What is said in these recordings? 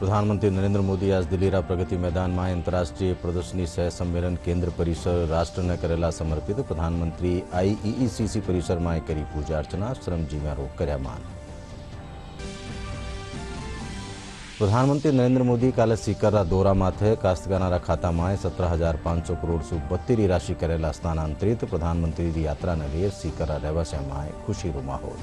प्रधानमंत्री नरेंद्र मोदी आज दिल्लीरा प्रगति मैदान में अंतर्राष्ट्रीय प्रदर्शनी सह सम्मेलन केंद्र परिसर राष्ट्र ने करेला समर्पित। प्रधानमंत्री आईईसीसी परिसर में करी पूजा अर्चना, श्रमजीव्यारो कर्या मान। प्रधानमंत्री नरेंद्र मोदी काले सीकररा दौरा माथे कास्तकारों खाता में 17,500 करोड़ सु 32 राशि करेला स्थानांतरित। प्रधानमंत्री की यात्रा ने लिए सीकररा रहवासियों में खुशी रो माहौल।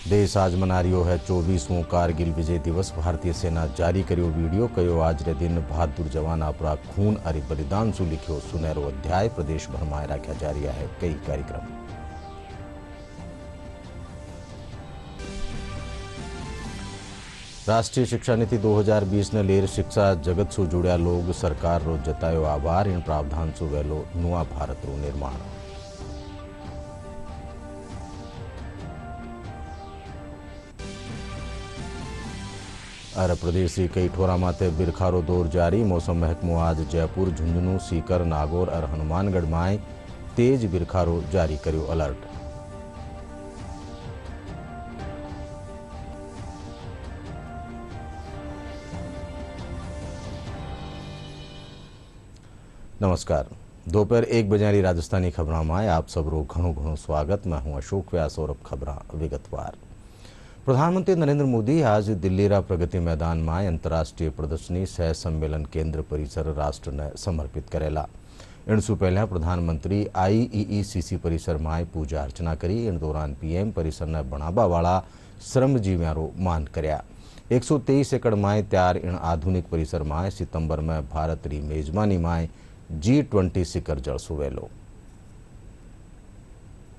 देश आज मना रह्यो है 24वां कारगिल विजय दिवस। भारतीय सेना जारी करियो वीडियो, कहो आज रे दिन बहादुर जवान अपना खून और बलिदान सु लिखियो सुनहरो अध्याय। प्रदेश भर में राख्या जा रहा है कई कार्यक्रम। राष्ट्रीय शिक्षा नीति 2020 ने लेर शिक्षा जगत सु जुड़िया लोग सरकार रो जतायो आभार। इन प्रावधान सु वेलो नुआ भारत रो निर्माण। और प्रदेश की कई ठोरा माथे बिरखारो दौर जारी। मौसम महकमो आज जयपुर, झुंझुनू, सीकर, नागौर और हनुमानगढ़ में तेज बिरखारो जारी करियो अलर्ट। नमस्कार, दोपहर 1 बजे राजस्थानी खबरों में आप सबरो घणो स्वागत। मैं हूं अशोक व्यास और अब खबरें विगतवार। प्रधानमंत्री नरेंद्र मोदी आज दिल्लीरा प्रगति मैदान में अंतर्राष्ट्रीय प्रदर्शनी सह सम्मेलन केंद्र परिसर राष्ट्र ने समर्पित करेला। इनसु पहले प्रधानमंत्री आईईसीसी परिसर में पूजा अर्चना करी। इन दौरान पीएम परिसर ने बनावा वाला श्रमजीव्यारो मान कर्या। 123 एकड़ में तैयार इन आधुनिक परिसर में सितंबर में भारत री मेजबानी में G20 शिखर जलसो वेलो।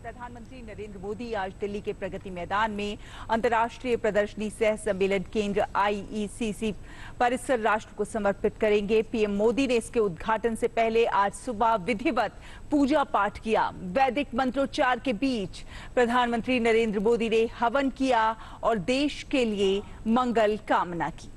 प्रधानमंत्री नरेंद्र मोदी आज दिल्ली के प्रगति मैदान में अंतर्राष्ट्रीय प्रदर्शनी सह सम्मेलन केंद्र आईईसीसी परिसर राष्ट्र को समर्पित करेंगे। पीएम मोदी ने इसके उद्घाटन से पहले आज सुबह विधिवत पूजा पाठ किया। वैदिक मंत्रोच्चार के बीच प्रधानमंत्री नरेंद्र मोदी ने हवन किया और देश के लिए मंगल कामना की।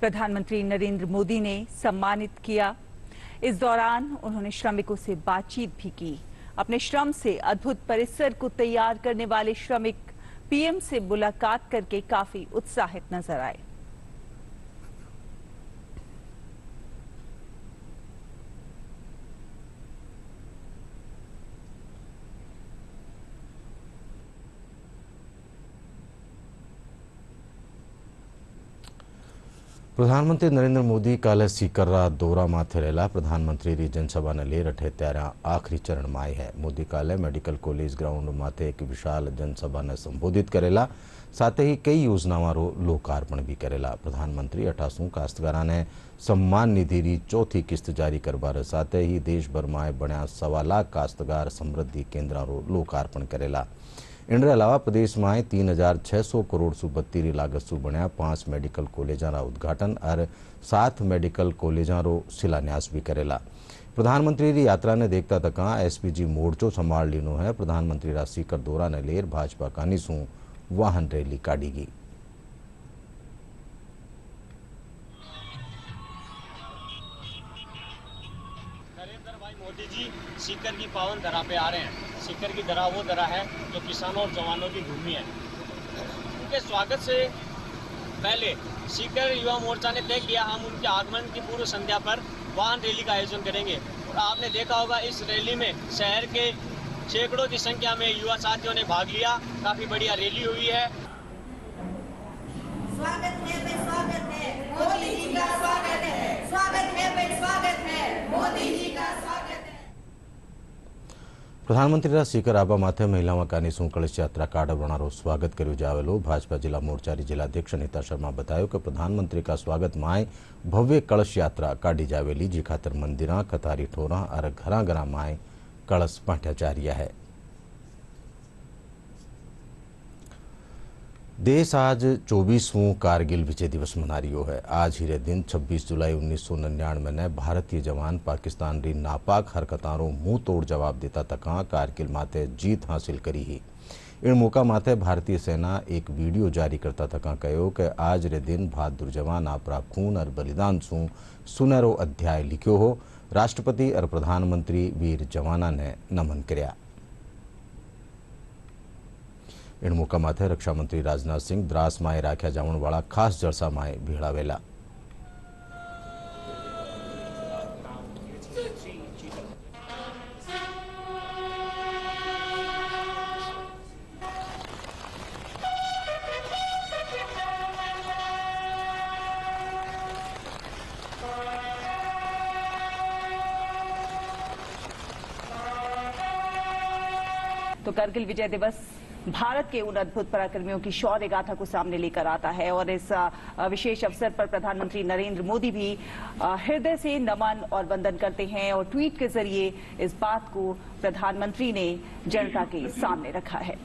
प्रधानमंत्री नरेंद्र मोदी ने सम्मानित किया। इस दौरान उन्होंने श्रमिकों से बातचीत भी की। अपने श्रम से अद्भुत परिसर को तैयार करने वाले श्रमिक पीएम से मुलाकात करके काफी उत्साहित नजर आए। प्रधानमंत्री नरेंद्र मोदी काले सीकररा दौरा माथे रहेला। प्रधानमंत्री री जनसभा ने ले रठे त्यारा आखिरी चरण में आई है। मोदी काले मेडिकल कॉलेज ग्राउंड माथे एक विशाल जनसभा ने संबोधित करेला। साथ ही कई योजनाओं रो लोकार्पण भी करेला। प्रधानमंत्री 88 कास्तकारा ने सम्मान निधि री चौथी किस्त जारी करवार साथ ही देश भर में बन्या 1.25 लाख कास्तकार समृद्धि केंद्र रो लोकार्पण करेला। इनके अलावा प्रदेश में 3,600 करोड़ सु 32 लागत सु बन्या 5 मेडिकल कॉलेजा रा उद्घाटन और 7 मेडिकल कॉलेजा रो शिलान्यास भी करेला। प्रधानमंत्री की यात्रा ने देखता तका एसपीजी मोर्चो संभाल लीनो है। प्रधानमंत्री रा सीकर दौरा ने लेर भाजपा कानी सु वाहन रैली काढ़ीगी। नरेंद्र भाई मोदी जी सीकर की पावन धरा पे आ रहे हैं। सीकर की धरा वो धरा है जो किसानों और जवानों की भूमि है। उनके स्वागत से पहले सीकर युवा मोर्चा ने तय किया हम उनके आगमन की पूर्व संध्या पर वाहन रैली का आयोजन करेंगे। और आपने देखा होगा इस रैली में शहर के सैकड़ों की संख्या में युवा साथियों ने भाग लिया। काफी बढ़िया रैली हुई है। स्वागत है भाई, स्वागत है मोदी जी का, स्वागत है, स्वागत है भाई, स्वागत है मोदी जी का, स्वागत है। પ્રધાનમંત્રીના શિખર આબા માથે મહિલાઓ કાની કળશ યાત્રા કાઢવાનો સ્વાગત કર્યું જાવેલો ભાજપા જિલ્લા મોરચારી जिलाध्यक्ष नीता शर्मा बतायो कि प्रधानमंत्री का स्वागत माय भव्य कलश यात्रा काढ़ी जावेली जी खातर मंदिर कतारी ठोरा और घरा घरा माय कलश बांटा जा रहा है। देश आज 24वां कारगिल विजय दिवस मना रही है। आज ही रे दिन 26 जुलाई 1999 ने भारतीय जवान पाकिस्तान री नापाक हरकतारों मुंह तोड़ जवाब देता तका कारगिल माते जीत हासिल करी ही। इन मौका माते भारतीय सेना एक वीडियो जारी करता तका कहो कि आज रे दिन बहादुर जवान आपरा खून और बलिदान सु सुनहरो अध्याय लिखो हो। राष्ट्रपति और प्रधानमंत्री वीर जवाना ने नमन कर्या। इन मौका माथे रक्षा मंत्री राजनाथ सिंह द्रास माए राख्या जावण वाला खास जलसा माए भीड़ावेला। तो कारगिल विजय दिवस भारत के उन अद्भुत पराक्रमियों की शौर्य गाथा को सामने लेकर आता है और इस विशेष अवसर पर प्रधानमंत्री नरेंद्र मोदी भी हृदय से नमन और वंदन करते हैं और ट्वीट के जरिए इस बात को प्रधानमंत्री ने जनता के सामने रखा है।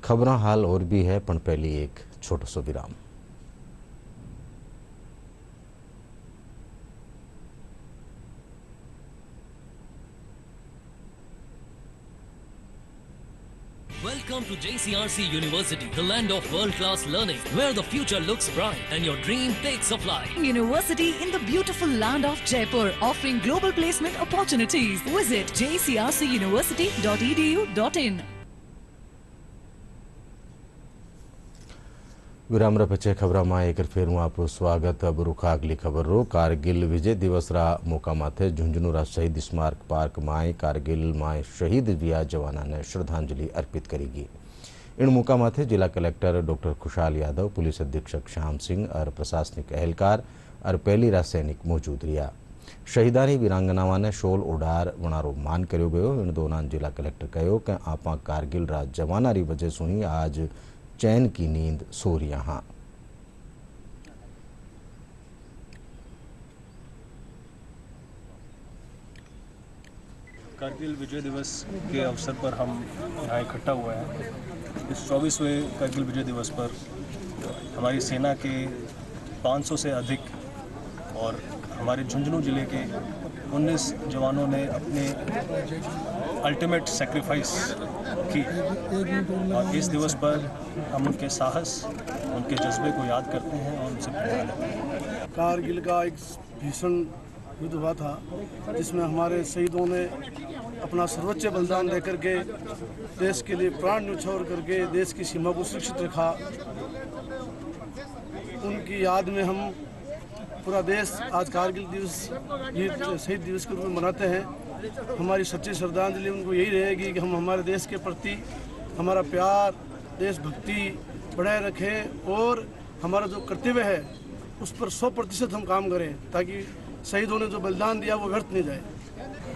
खबर हाल और भी है पण पहली एक छोटो सो विराम। Welcome to JCRC University, the land of world-class learning, where the future looks bright and your dream takes a flight. University in the beautiful land of Jaipur, offering global placement opportunities. Visit jcrcuniversity.edu.in. विराम पछे खबर में एक फेर हूँ आपको स्वागत। अब रुखा अगली खबर रो। कारगिल विजय दिवस रा मौका माथे झुंझुनूरा शहीद स्मारक पार्क माए कारगिल माए शहीद विया जवाना ने श्रद्धांजलि अर्पित करेगी। इन मौका माथे जिला कलेक्टर डॉक्टर खुशहाल यादव, पुलिस अधीक्षक श्याम सिंह और प्रशासनिक एहलकार और पहलीरा सैनिक मौजूद रहा। शहीदानी वीरांगनावा ने शोल उडार वनारो मान करो गयो। इन दौरान जिला कलेक्टर कहो कि आपा कारगिल रा जवाना री वजह से ही आज चैन की नींद सो रही हाँ। कारगिल विजय दिवस के अवसर पर हम यहाँ इकट्ठा हुए हैं। इस 24वें कारगिल विजय दिवस पर हमारी सेना के 500 से अधिक और हमारे झुंझुनू जिले के 19 जवानों ने अपने अल्टीमेट सेक्रीफाइस की और इस दिवस पर हम उनके साहस, उनके जज्बे को याद करते हैं और उनसे प्रेरणा लेते हैं। कारगिल का एक भीषण युद्ध हुआ था जिसमें हमारे शहीदों ने अपना सर्वोच्च बलिदान देकर के देश के लिए प्राण न्यौछावर करके देश की सीमा को सुरक्षित रखा। उनकी याद में हम पूरा देश आज कारगिल दिवस ये शहीद दिवस के रूप में मनाते हैं। हमारी सच्ची श्रद्धांजलि उनको यही रहेगी कि हम हमारे देश के प्रति हमारा प्यार, देशभक्ति बढ़ाए रखें और हमारा जो कर्तव्य है उस पर 100% हम काम करें ताकि शहीदों ने जो बलिदान दिया वो व्यर्थ नहीं जाए।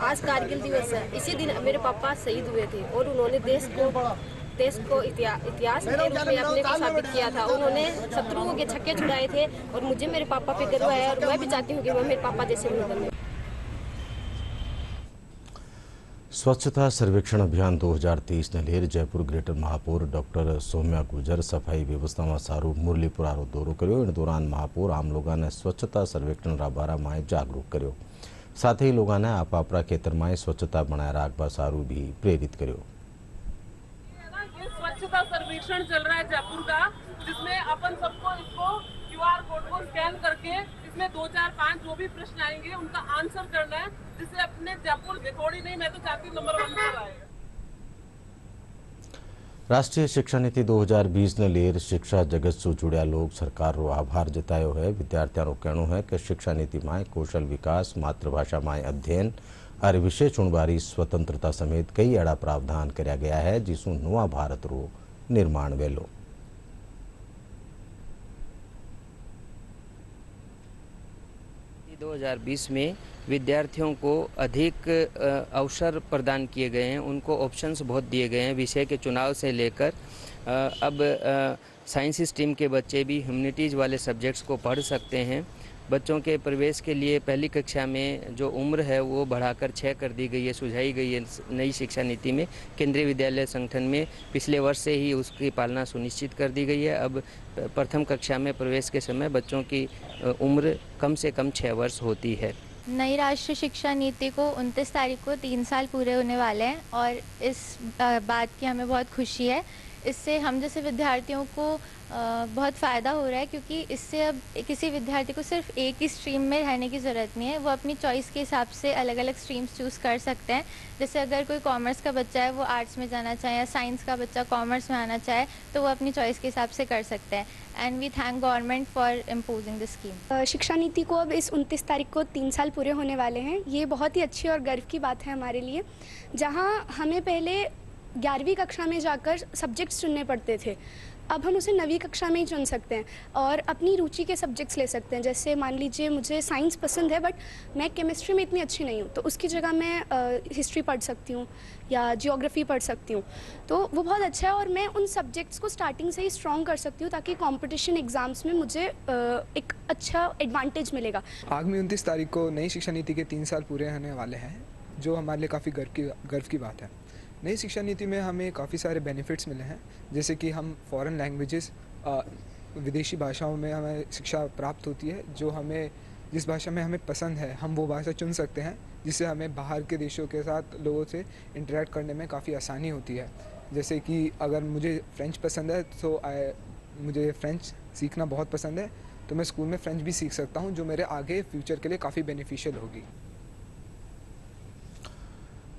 आज कारगिल दिवस है। इसी दिन मेरे पापा शहीद हुए थे और उन्होंने देश को इतिहास के रूप में अपने को साबित किया था। उन्होंने शत्रुओं के छक्के छुड़ाए थे और मुझे मेरे पापा पे गर्व है और मैं भी चाहती हूँ कि मैं मेरे पापा जैसे बने। स्वच्छता सर्वेक्षण अभियान 2023 ने लेर जयपुर ग्रेटर महापौर डॉक्टर सौम्या गुजर सफाई व्यवस्था में सारू मुरलीपुरारो दौरो कर्यो। इन दौरान महापौर आम लोगों ने स्वच्छता सर्वेक्षण बारा में जागरूक कर्यो। साथ ही लोगों ने आपा खेतर में स्वच्छता बनाए रखवा सारू भी प्रेरित कर्यो। स्वच्छता सर्वेक्षण चल रहा है जयपुर का, जिसमें अपन सबको इसको QR कोड को स्कैन करके इसमें 2, 4, 5 जो भी प्रश्न आएंगे उनका आंसर करना है, जिससे अपने जयपुर थोड़ी नहीं, मैं तो चाहती हूँ नंबर 1 पर आए। राष्ट्रीय शिक्षा नीति 2020 ने लेर शिक्षा जगत से जुड़िया लोग सरकार रो आभार जतायो है। विद्यार्थियों रो कहनो है कि शिक्षा नीति में कौशल विकास, मातृभाषा में अध्ययन और विषय चुनबारी स्वतंत्रता समेत कई अड़ा प्रावधान किया गया है, जिसू नवा भारत रो निर्माण वेलो। 2020 में विद्यार्थियों को अधिक अवसर प्रदान किए गए हैं, उनको ऑप्शंस बहुत दिए गए हैं। विषय के चुनाव से लेकर अब साइंस स्ट्रीम के बच्चे भी ह्यूमैनिटीज़ वाले सब्जेक्ट्स को पढ़ सकते हैं। बच्चों के प्रवेश के लिए पहली कक्षा में जो उम्र है वो बढ़ाकर 6 कर दी गई है, सुझाई गई है नई शिक्षा नीति में। केंद्रीय विद्यालय संगठन में पिछले वर्ष से ही उसकी पालना सुनिश्चित कर दी गई है। अब प्रथम कक्षा में प्रवेश के समय बच्चों की उम्र कम से कम 6 वर्ष होती है। नई राष्ट्रीय शिक्षा नीति को 29 तारीख को 3 साल पूरे होने वाले हैं और इस बात की हमें बहुत खुशी है। इससे हम जैसे विद्यार्थियों को बहुत फ़ायदा हो रहा है, क्योंकि इससे अब किसी विद्यार्थी को सिर्फ एक ही स्ट्रीम में रहने की ज़रूरत नहीं है। वो अपनी चॉइस के हिसाब से अलग अलग स्ट्रीम्स चूज़ कर सकते हैं। जैसे अगर कोई कॉमर्स का बच्चा है वो आर्ट्स में जाना चाहे, या साइंस का बच्चा कॉमर्स में आना चाहे, तो वो अपनी चॉइस के हिसाब से कर सकते हैं। And we thank government for imposing this scheme. शिक्षा नीति को अब इस 29 तारीख को 3 साल पूरे होने वाले हैं। ये बहुत ही अच्छी और गर्व की बात है हमारे लिए। जहाँ हमें पहले 11वीं कक्षा में जाकर सब्जेक्ट्स चुनने पड़ते थे, अब हम उसे 9वीं कक्षा में ही चुन सकते हैं और अपनी रुचि के सब्जेक्ट्स ले सकते हैं। जैसे मान लीजिए मुझे साइंस पसंद है बट मैं केमिस्ट्री में इतनी अच्छी नहीं हूँ, तो उसकी जगह मैं हिस्ट्री पढ़ सकती हूँ या जियोग्राफी पढ़ सकती हूँ। तो वो बहुत अच्छा है और मैं उन सब्जेक्ट्स को स्टार्टिंग से ही स्ट्रॉन्ग कर सकती हूँ, ताकि कॉम्पिटिशन एग्जाम्स में मुझे एक अच्छा एडवांटेज मिलेगा। आगामी 29 तारीख को नई शिक्षा नीति के 3 साल पूरे होने वाले हैं, जो हमारे लिए काफ़ी गर्व की बात है। नई शिक्षा नीति में हमें काफ़ी सारे बेनिफिट्स मिले हैं, जैसे कि हम फॉरेन लैंग्वेजेस, विदेशी भाषाओं में हमें शिक्षा प्राप्त होती है। जो हमें जिस भाषा में हमें पसंद है हम वो भाषा चुन सकते हैं, जिससे हमें बाहर के देशों के साथ लोगों से इंटरेक्ट करने में काफ़ी आसानी होती है। जैसे कि अगर मुझे फ़्रेंच पसंद है तो मुझे फ़्रेंच सीखना बहुत पसंद है, तो मैं स्कूल में फ़्रेंच भी सीख सकता हूँ, जो मेरे आगे फ्यूचर के लिए काफ़ी बेनिफिशियल होगी।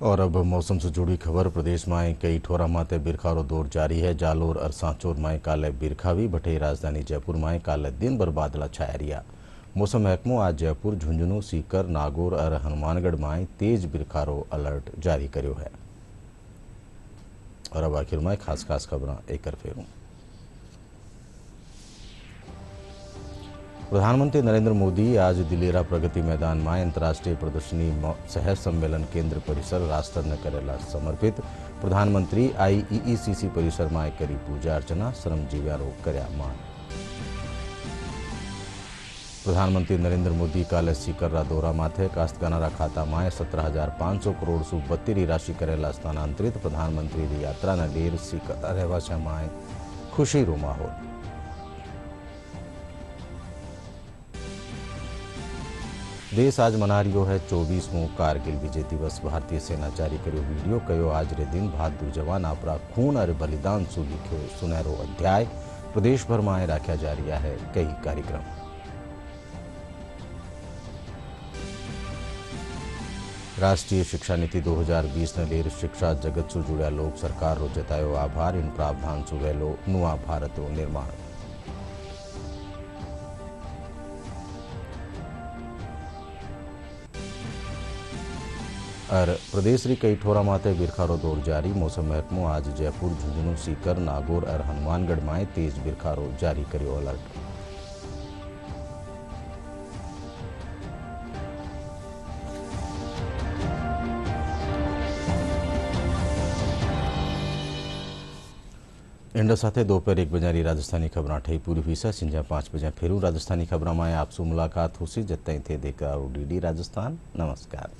और अब मौसम से जुड़ी खबर। प्रदेश में कई ठोरा माते बिरखारो दौर जारी है। जालोर और सांचौर में काले बिरखावी बटे राजधानी जयपुर में काले दिन भर बादला छाया रहा। मौसम महकमो आज जयपुर, झुंझुनू, सीकर, नागौर और हनुमानगढ़ में तेज बिरखारो अलर्ट जारी कर्यो है। और अब आखिर में खास खबर एक फेरूं। प्रधानमंत्री नरेंद्र मोदी आज दिलेरा प्रगति मैदान में अंतर्राष्ट्रीय प्रदर्शनी सह सम्मेलन केंद्र परिसर राष्ट्र ने करेला समर्पित। प्रधानमंत्री IEECC परिसर में करी पूजा अर्चना, श्रमजीव्यारो कर्या मान। प्रधानमंत्री नरेंद्र मोदी काले सीकरा दौरा माथे कास्तकारा खाता में 17,500 करोड़ सु 32 राशि करेला स्थानांतरित। प्रधानमंत्री की यात्रा ने लेर सीकर रहवासियों में खुशी रो माहौल। देश आज मना रियो है 24वां कारगिल विजय दिवस। भारतीय सेना जारी करो वीडियो कहो आज रे दिन बहादुर जवान अपना खून और बलिदान सु लिखो सुनहरो अध्याय। प्रदेश भर में राख्या जा रहा है कई कार्यक्रम। राष्ट्रीय शिक्षा नीति 2020 ने लेर शिक्षा जगत से जुड़ा लोग सरकार रो जतायो आभार। इन प्रावधान सु वेलो नवा भारत रो निर्माण। और प्रदेश री कई ठोरा माते बिरखारो दौर जारी। मौसम महकमो आज जयपुर, झुंझुनू, सीकर, नागौर और हनुमानगढ़ में तेज बिरखारो जारी कर्यो अलर्ट। इंडो साथे दोपहर 1 बजे राजस्थानी खबर ठई पूरी हुई है। संजा 5 बजे फिर राजस्थानी खबर में आपसे मुलाकात होसी। जब तक थे देखा डीडी राजस्थान। नमस्कार।